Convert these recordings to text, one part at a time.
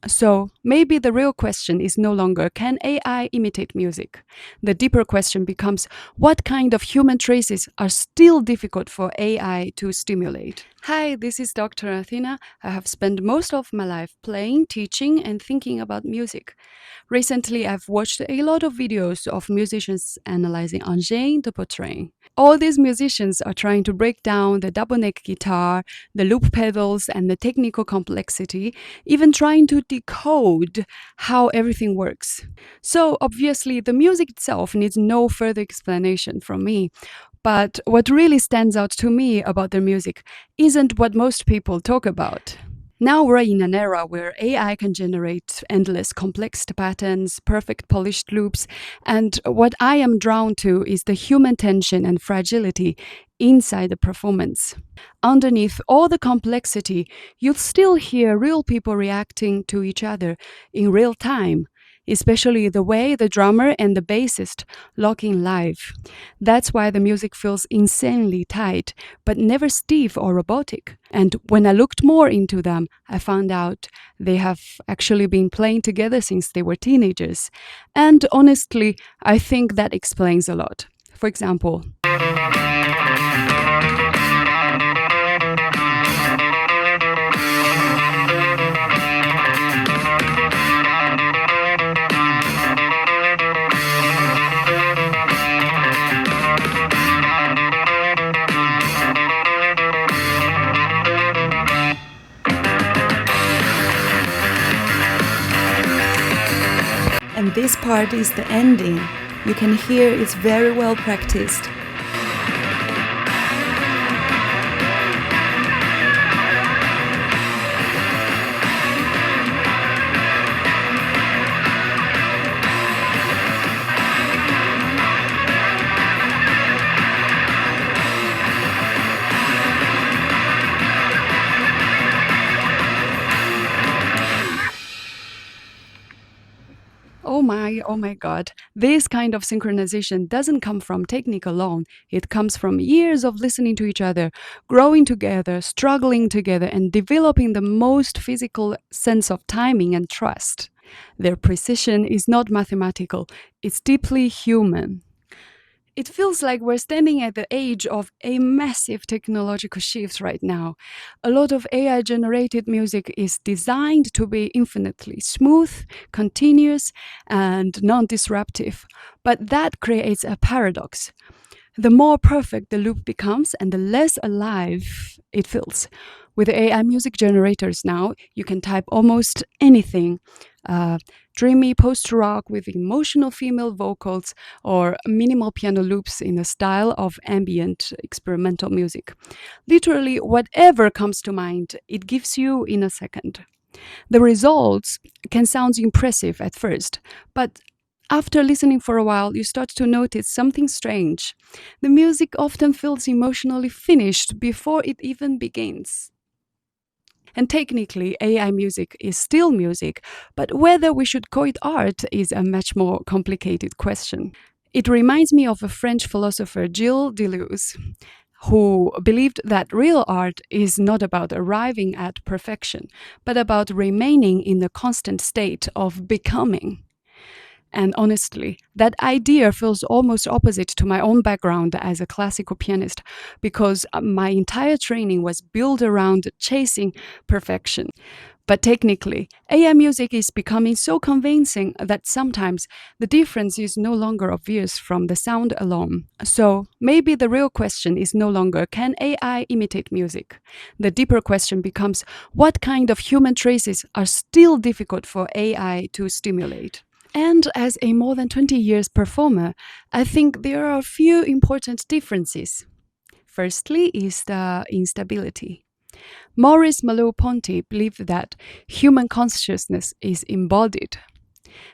So maybe the real question is no longer, can AI imitate music? The deeper question becomes, what kind of human traces are still difficult for AI to stimulate? Hi, this is Dr. Athena. I have spent most of my life playing, teaching, and thinking about music. Recently, I've watched a lot of videos of musicians analyzing Angine de Poitrine. All these musicians are trying to break down the double neck guitar, the loop pedals, and the technical complexity, even trying to decode how everything works. So, obviously, the music itself needs no further explanation from me. But what really stands out to me about their music isn't what most people talk about. Now we're in an era where AI can generate endless complex patterns, perfect polished loops, and what I am drawn to is the human tension and fragility inside the performance. Underneath all the complexity, you'll still hear real people reacting to each other in real time, especially the way the drummer and the bassist lock in live. That's why the music feels insanely tight, but never stiff or robotic. And when I looked more into them, I found out they have actually been playing together since they were teenagers. And honestly, I think that explains a lot. For example, and this part is the ending. You can hear it's very well practiced. Oh my God. This kind of synchronization doesn't come from technique alone. It comes from years of listening to each other, growing together, struggling together, and developing the most physical sense of timing and trust. Their precision is not mathematical, it's deeply human. It feels like we're standing at the edge of a massive technological shift right now. A lot of AI generated music is designed to be infinitely smooth, continuous, and non disruptive. But that creates a paradox. The more perfect the loop becomes and the less alive it feels. With AI music generators now, you can type almost anything. Dreamy post-rock with emotional female vocals or minimal piano loops in the style of ambient experimental music. Literally, whatever comes to mind, it gives you in a second. The results can sound impressive at first, but after listening for a while, you start to notice something strange. The music often feels emotionally finished before it even begins. And technically, AI music is still music, but whether we should call it art is a much more complicated question. It reminds me of a French philosopher, Gilles Deleuze, who believed that real art is not about arriving at perfection, but about remaining in the constant state of becoming. And honestly, that idea feels almost opposite to my own background as a classical pianist, because my entire training was built around chasing perfection. But technically, AI music is becoming so convincing that sometimes the difference is no longer obvious from the sound alone. So maybe the real question is no longer, can AI imitate music? The deeper question becomes, what kind of human traces are still difficult for AI to stimulate? And as a more than 20 years performer, I think there are a few important differences. Firstly is the instability. Maurice Merleau-Ponty believed that human consciousness is embodied.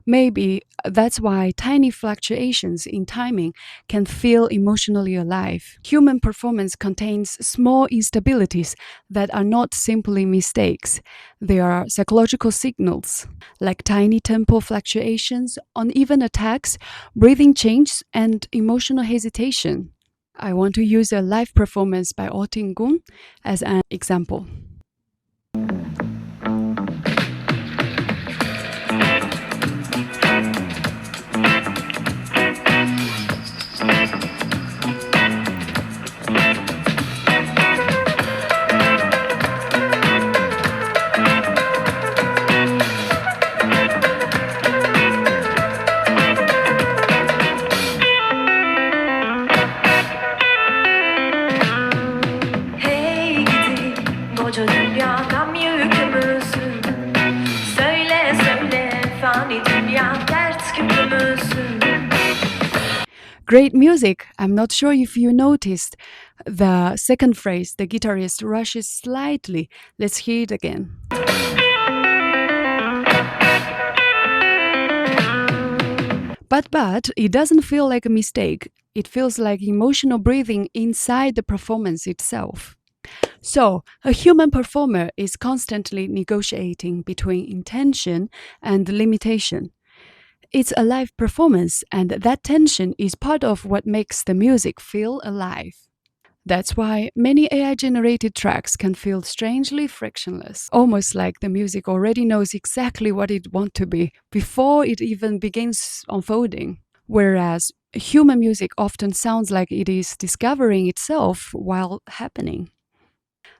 Maybe that's why tiny fluctuations in timing can feel emotionally alive. Human performance contains small instabilities that are not simply mistakes. They are psychological signals, like tiny tempo fluctuations, uneven attacks, breathing changes, and emotional hesitation. I want to use a live performance by Otin Gun as an example. Great music. I'm not sure if you noticed the second phrase, the guitarist rushes slightly. Let's hear it again. But it doesn't feel like a mistake. It feels like emotional breathing inside the performance itself. So, a human performer is constantly negotiating between intention and limitation. It's a live performance, and that tension is part of what makes the music feel alive. That's why many AI generated tracks can feel strangely frictionless, almost like the music already knows exactly what it wants to be before it even begins unfolding. Whereas human music often sounds like it is discovering itself while happening.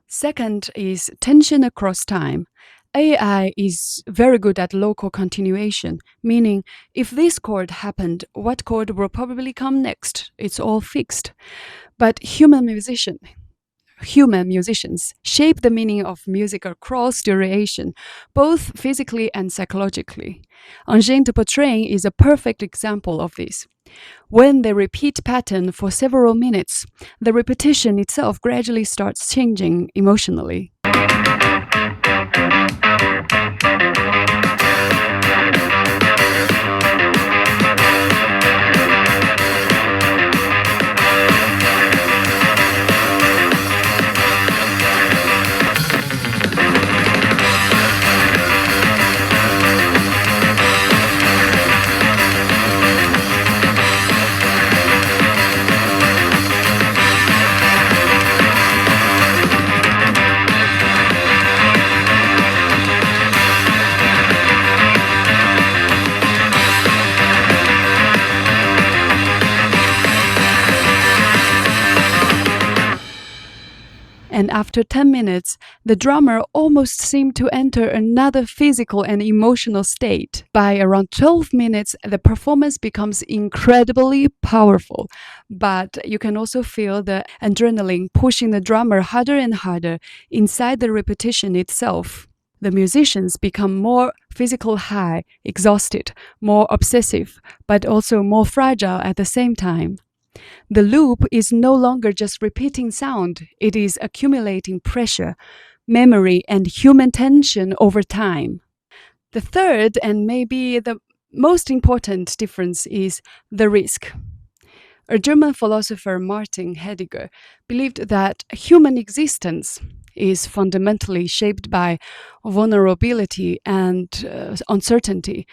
Second is tension across time. AI is very good at local continuation, meaning if this chord happened, what chord will probably come next? It's all fixed. But human musicians shape the meaning of music across duration, both physically and psychologically. Angine de Poitrine is a perfect example of this. When they repeat pattern for several minutes, the repetition itself gradually starts changing emotionally. And after 10 minutes, the drummer almost seemed to enter another physical and emotional state. By around 12 minutes, the performance becomes incredibly powerful. But you can also feel the adrenaline pushing the drummer harder and harder inside the repetition itself. The musicians become more physical high, exhausted, more obsessive, but also more fragile at the same time. The loop is no longer just repeating sound, it is accumulating pressure, memory, and human tension over time. The third, and maybe the most important difference, is the risk. A German philosopher, Martin Heidegger, believed that human existence is fundamentally shaped by vulnerability and uncertainty,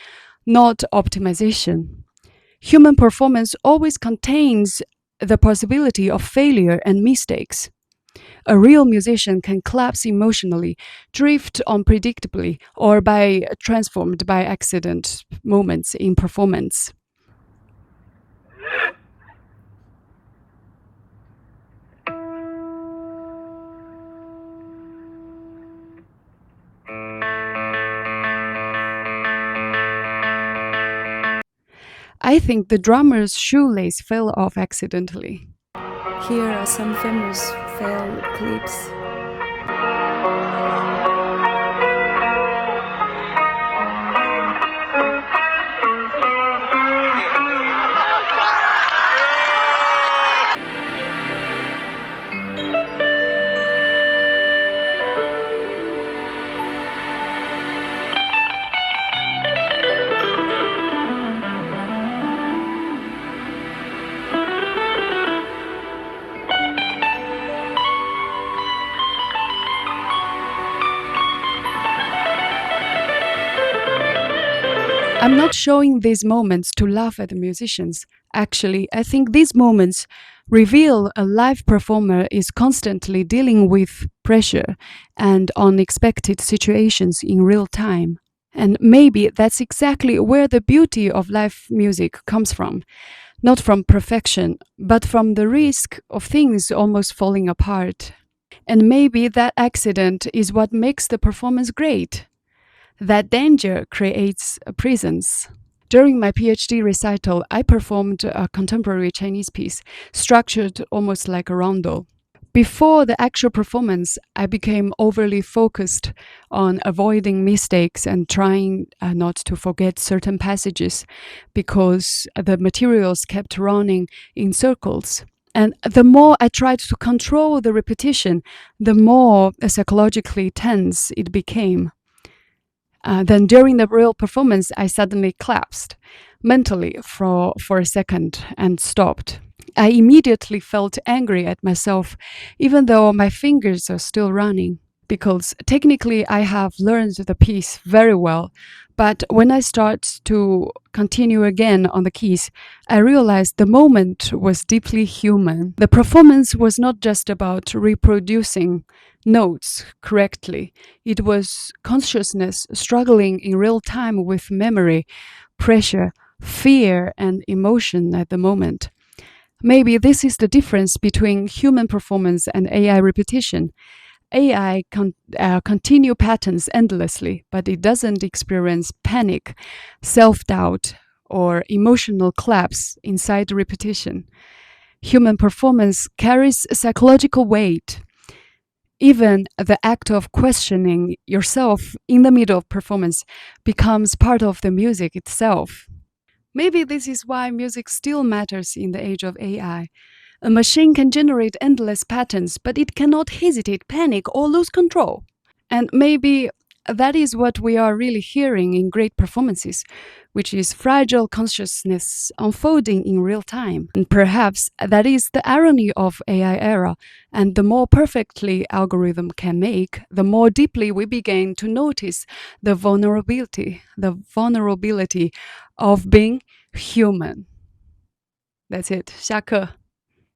not optimization. Human performance always contains the possibility of failure and mistakes. A real musician can collapse emotionally, drift unpredictably, or be transformed by accident moments in performance. I think the drummer's shoelace fell off accidentally. Here are some famous fail clips. I'm not showing these moments to laugh at the musicians. Actually, I think these moments reveal a live performer is constantly dealing with pressure and unexpected situations in real time. And maybe that's exactly where the beauty of live music comes from. Not from perfection, but from the risk of things almost falling apart. And maybe that accident is what makes the performance great. That danger creates a presence. During my PhD recital, I performed a contemporary Chinese piece, structured almost like a rondo. Before the actual performance, I became overly focused on avoiding mistakes and trying not to forget certain passages because the materials kept running in circles. And the more I tried to control the repetition, the more psychologically tense it became. Then during the real performance, I suddenly collapsed mentally for a second and stopped. I immediately felt angry at myself, even though my fingers are still running, because technically I have learned the piece very well. But when I start to continue again on the keys, I realized the moment was deeply human. The performance was not just about reproducing notes correctly, it was consciousness struggling in real time with memory, pressure, fear, and emotion at the moment. Maybe this is the difference between human performance and AI repetition. AI continue patterns endlessly, but it doesn't experience panic, self-doubt, or emotional collapse inside repetition. Human performance carries psychological weight. Even the act of questioning yourself in the middle of performance becomes part of the music itself. Maybe this is why music still matters in the age of AI. A machine can generate endless patterns, but it cannot hesitate, panic, or lose control. And maybe that is what we are really hearing in great performances, which is fragile consciousness unfolding in real time. And perhaps that is the irony of AI era. And the more perfectly algorithm can make, the more deeply we begin to notice the vulnerability of being human. That's it. 下课。